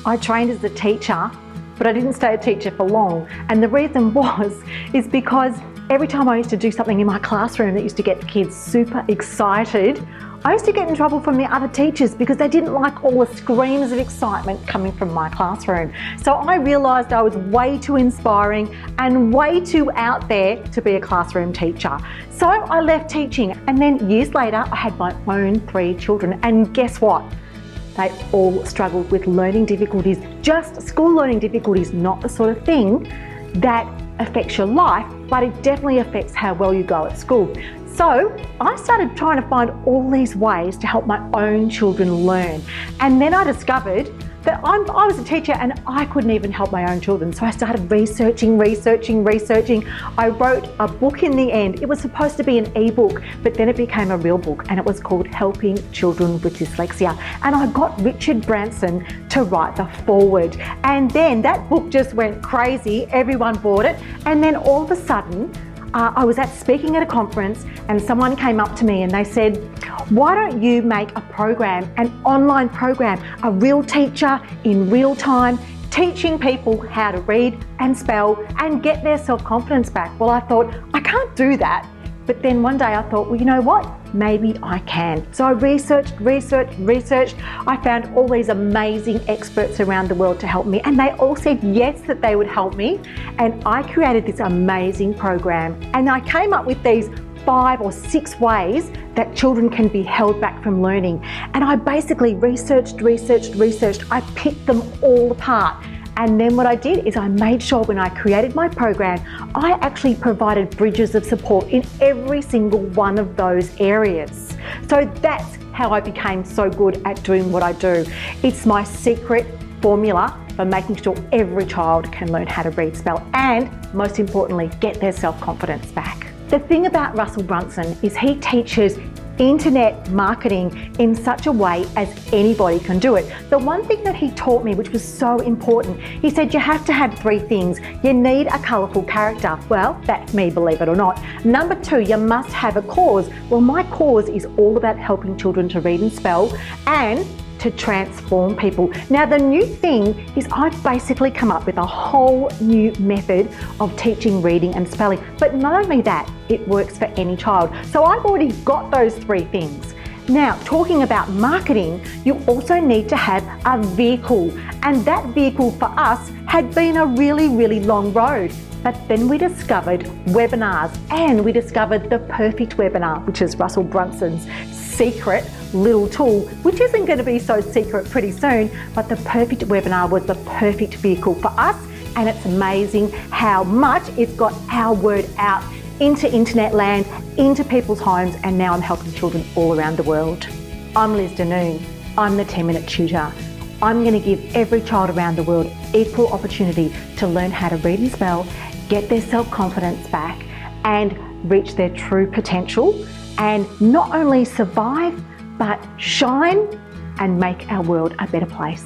I trained as a teacher, but I didn't stay a teacher for long. And the reason is because every time I used to do something in my classroom that used to get the kids super excited, I used to get in trouble from the other teachers because they didn't like all the screams of excitement coming from my classroom. So I realised I was way too inspiring and way too out there to be a classroom teacher. So I left teaching, and then years later I had my own 3 children, and guess what? They all struggled with learning difficulties, just school learning difficulties, not the sort of thing that affects your life, but it definitely affects how well you go at school. So I started trying to find all these ways to help my own children learn. And then I discovered that I was a teacher and I couldn't even help my own children. So I started researching. I wrote a book in the end. It was supposed to be an ebook, but then it became a real book, and it was called Helping Children with Dyslexia. And I got Richard Brunson to write the foreword. And then that book just went crazy. Everyone bought it. And then all of a sudden, I was speaking at a conference, and someone came up to me and they said, why don't you make a program, an online program, a real teacher in real time, teaching people how to read and spell and get their self-confidence back? Well, I thought, I can't do that. But then one day I thought, well, you know what? Maybe I can. So I researched. I found all these amazing experts around the world to help me, and they all said yes, that they would help me. And I created this amazing program, and I came up with these 5 or 6 ways that children can be held back from learning. And I basically researched. I picked them all apart. And then what I did is I made sure when I created my program, I actually provided bridges of support in every single one of those areas. So that's how I became so good at doing what I do. It's my secret formula for making sure every child can learn how to read, spell, and most importantly, get their self-confidence back. The thing about Russell Brunson is he teaches internet marketing in such a way as anybody can do it. The one thing that he taught me, which was so important, he said you have to have 3 things. You need a colourful character. Well, that's me, believe it or not. Number 2, you must have a cause. Well, my cause is all about helping children to read and spell and to transform people. Now, the new thing is I've basically come up with a whole new method of teaching reading and spelling. But not only that, it works for any child. So I've already got those 3 things. Now, talking about marketing, you also need to have a vehicle. And that vehicle for us had been a really, really long road. But then we discovered webinars, and we discovered the perfect webinar, which is Russell Brunson's secret little tool, which isn't going to be so secret pretty soon, but the perfect webinar was the perfect vehicle for us, and it's amazing how much it's got our word out into internet land, into people's homes, and now I'm helping children all around the world. I'm Liz Danoon. I'm the 10-minute tutor. I'm going to give every child around the world equal opportunity to learn how to read and spell, get their self-confidence back, and reach their true potential, and not only survive, but shine and make our world a better place.